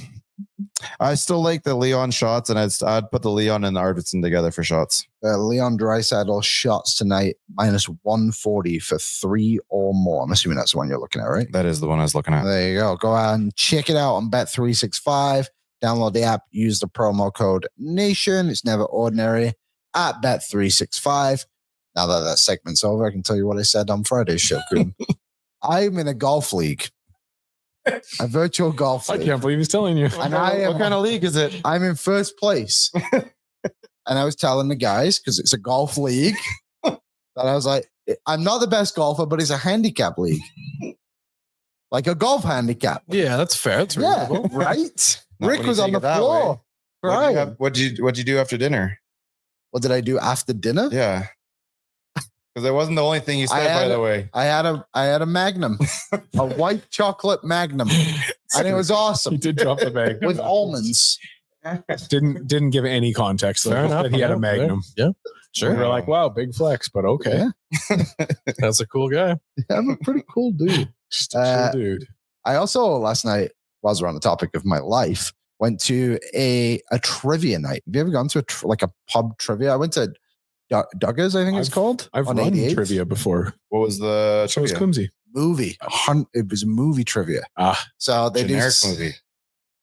I still like the Leon shots, and I'd put the Leon and the Arvidsson together for shots. Leon Draisaitl shots tonight, minus 140 for 3 or more. I'm assuming that's the one you're looking at, right? That is the one I was looking at. There you go. Go out and check it out on Bet365. Download the app. Use the promo code NATION. It's never ordinary at Bet365. Now that segment's over, I can tell you what I said on Friday's show. I'm in a golf league. A virtual golf I league. can't believe he's telling you. And What kind of league is it? I'm in first place. And I was telling the guys, because it's a golf league, that I was like, I'm not the best golfer, but it's a handicap league. Like a golf handicap. Yeah, that's fair. That's Yeah, reasonable. right? Not Rick when you was on take the it that floor. way. Right. What'd you do after dinner? What did I do after dinner? Yeah. Because it wasn't the only thing you said, by the way. I had a Magnum, a white chocolate Magnum. And it was He awesome did drop the bag. with almonds. Didn't give any context. Fair enough. That he had a Magnum. Yeah, sure. We were like, wow, big flex, but okay. Yeah. That's a cool guy. I'm a pretty cool dude. Just a cool dude. I also last night, while we're on the topic of my life, went to a trivia night. Have you ever gone to a pub trivia? I went to Duggars, I think it's called. I've on run 88th. Trivia before. What was the So was trivia? Coombsy. Movie. It was movie trivia. Ah, So they Generic do movie.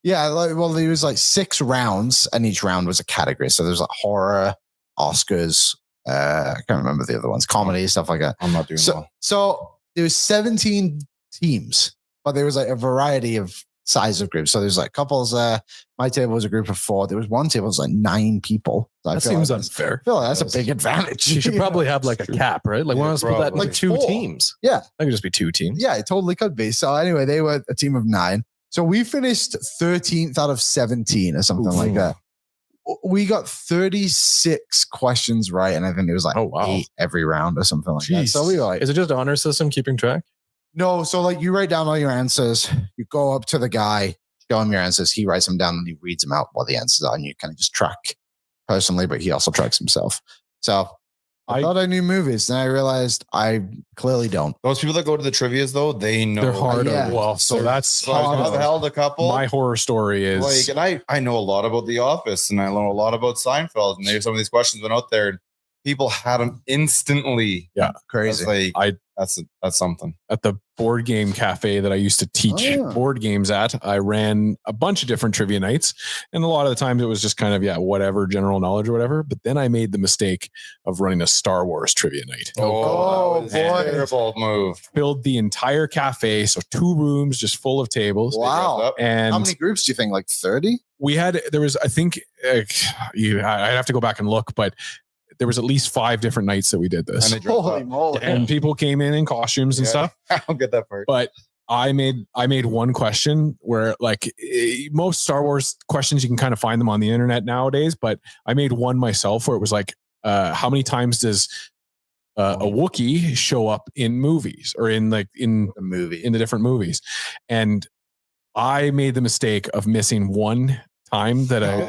Yeah, well, there was like 6 rounds, and each round was a category. So there's like horror, Oscars. I can't remember the other ones, comedy, stuff like that. I'm not doing well. So there was 17 teams, but there was like a variety of size of groups. So there's like couples. My table was a group of 4. There was one table was like 9 people. So That seems unfair. I feel like that's a big advantage. You should probably have like a cap, right? Like, why not split that in Like like 2 4. teams? Yeah. That could just be 2 teams. Yeah, it totally could be. So anyway, they were a team of 9. So we finished 13th out of 17 or something like that. We got 36 questions right, and I think it was like 8 every round or something like that. So we were like, is it just honor system keeping track? no. So like you write down all your answers, you go up to the guy, show him your answers, he writes them down and he reads them out what the answers are, and you kind of just track personally, but he also tracks himself. So I thought I knew movies, then I realized I clearly don't. Those people that go to the trivias, though, they know. They're hard. Yeah. well, so that's So I've held a couple. my horror story is Like, and I know a lot about The Office, and I know a lot about Seinfeld, and there's some of these questions went out there, and people had them instantly. Yeah, crazy. That's like, I that's something. at the board game cafe that I used to teach board games at. I ran a bunch of different trivia nights, and a lot of the times it was just kind of whatever, general knowledge or whatever. But then I made the mistake of running a Star Wars trivia night. Oh, that was boy. a terrible move. Filled the entire cafe, so 2 rooms just full of tables. Wow. And How many groups do you think? Like 30? there was, I think, I'd have to go back and look, but there was at least 5 different nights that we did this. And they dressed Holy up. moly. And people came in costumes and Yeah. stuff. I don't get that part. But I made one question where, like, most Star Wars questions, you can kind of find them on the internet nowadays, but I made one myself where it was like, how many times does a Wookiee show up in movies or in the different movies? And I made the mistake of missing one time that a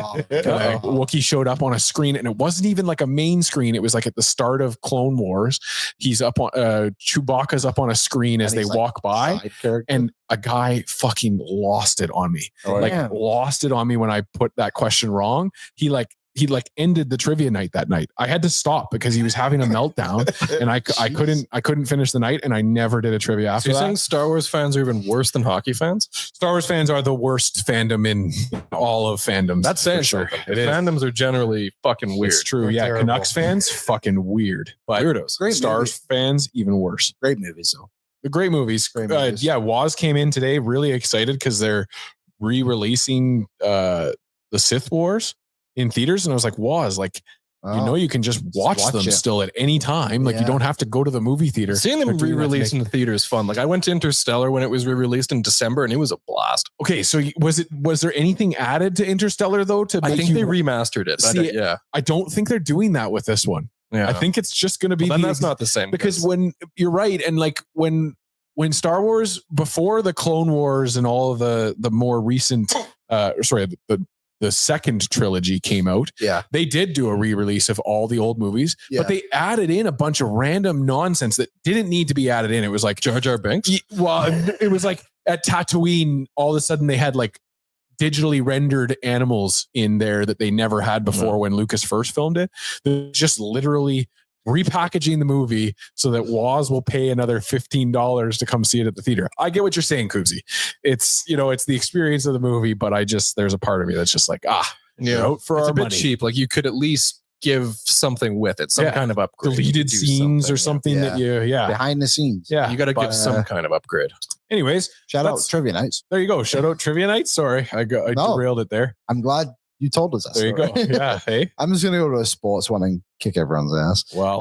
Wookiee showed up on a screen, and it wasn't even like a main screen. It was like at the start of Clone Wars. He's up on Chewbacca's up on a screen as they walk by, and a guy fucking lost it on me. Lost it on me when I put that question wrong. He ended the trivia night that night. I had to stop because he was having a meltdown, and I couldn't finish the night, and I never did a trivia after So you're that. saying Star Wars fans are even worse than hockey fans? Star Wars fans are the worst fandom in all of fandoms. That's saying for sure. something. It is. Fandoms are generally fucking weird. It's true. They're Yeah. terrible. Canucks fans, fucking weird. But Weirdos. Great Stars fans, even worse. Great movies, though. The great movies. Great movies. Woz came in today really excited because they're re-releasing the Sith Wars in theaters. And I was like, Woz, like, you can just watch them it. still at any time. Like, you don't have to go to the movie theater. Seeing them They're doing that re-released today. in the theater is fun. Like, I went to Interstellar when it was re-released in December, and it was a blast. Okay, so was there anything added to Interstellar though? I think they remastered it. See, Yeah. I don't think they're doing that with this one. Yeah. I think it's just going to be Well, then that's not the same. because when you're right, and like when Star Wars, before the Clone Wars and all of the more recent the second trilogy came out, they did do a re-release of all the old movies, but they added in a bunch of random nonsense that didn't need to be added in. It was like Jar Jar Binks. It was like at Tatooine, all of a sudden they had like digitally rendered animals in there that they never had before when Lucas first filmed it. They're just literally repackaging the movie so that Woz will pay another $15 to come see it at the theater. I get what you're saying, Koopsy. It's the experience of the movie, but there's a part of me that's just like, for It's our a bit money. cheap. Like, you could at least give something with it, some kind of upgrade. Deleted Do scenes or something. something that behind the scenes. yeah. You got to give some kind of upgrade. Anyways, Shout out that's- trivia nights. there you go. Shout out trivia night. Sorry, I derailed it there. I'm glad you told us that. There you go. story. Yeah. Hey. I'm just gonna go to a sports one and kick everyone's ass. Well,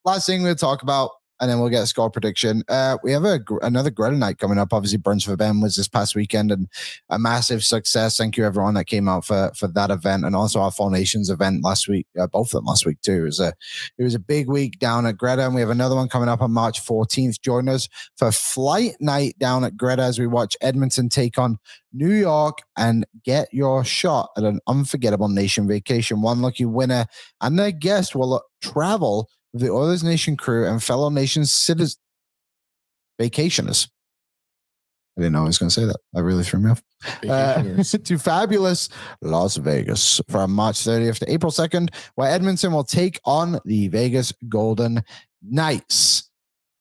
Last thing we'll talk about and then we'll get a score prediction. We have another Greta night coming up. Obviously, Brunch for Ben was this past weekend and a massive success. Thank you, everyone that came out for that event, and also our Four Nations event last week. Both of them last week too. It was a big week down at Greta, and we have another one coming up on March 14th. Join us for Flight Night down at Greta as we watch Edmonton take on New York and get your shot at an unforgettable nation vacation. One lucky winner and their guest will travel with the Oilers Nation crew and fellow nation citizens, vacationers. I didn't know I was going to say that. That really threw me off. To fabulous Las Vegas from March 30th to April 2nd, where Edmonton will take on the Vegas Golden Knights.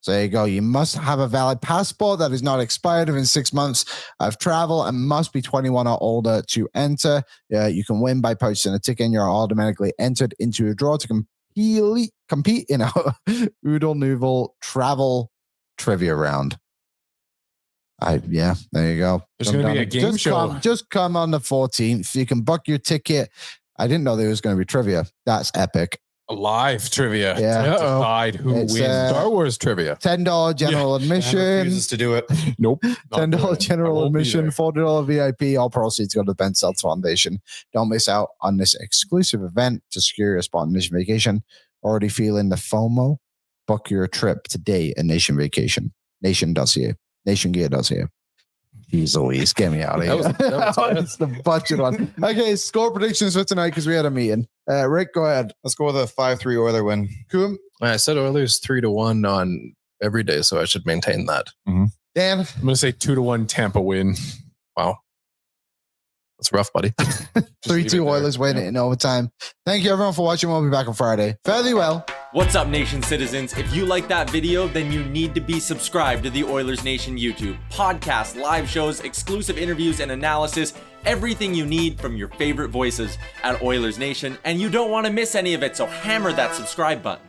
So there you go. You must have a valid passport that is not expired within 6 months of travel and must be 21 or older to enter. You can win by purchasing a ticket, and you're automatically entered into a draw to compete in our Oodle Noodle travel trivia round. There you go. There's going to be a game show. Just come on the 14th. You can book your ticket. I didn't know there was going to be trivia. That's epic. Live trivia. Yeah. Decide who wins. Star Wars trivia. $10 general admission. Refuses to do it. Nope. $10 general admission, $40 VIP. All proceeds go to the Ben Seltz Foundation. Don't miss out on this exclusive event to secure your spot on Nation Vacation. Already feeling the FOMO? Book your trip today at Nation Vacation. Nation.ca. NationGear.ca. Jeez Louise, get me out of here. That's the budget one. Okay, score predictions for tonight because we had a meeting. Rick, go ahead. Let's go with a 5-3 Oiler win. Cooom? I said Oilers 3-1 on every day, so I should maintain that. Mm-hmm. Dan? I'm going to say 2-1 Tampa win. Wow. That's rough, buddy. 3-2 Oilers win it in overtime. Thank you, everyone, for watching. We'll be back on Friday. Fare thee well. What's up, Nation citizens? If you like that video, then you need to be subscribed to the Oilers Nation YouTube. Podcasts, live shows, exclusive interviews, and analysis. Everything you need from your favorite voices at Oilers Nation. And you don't want to miss any of it, so hammer that subscribe button.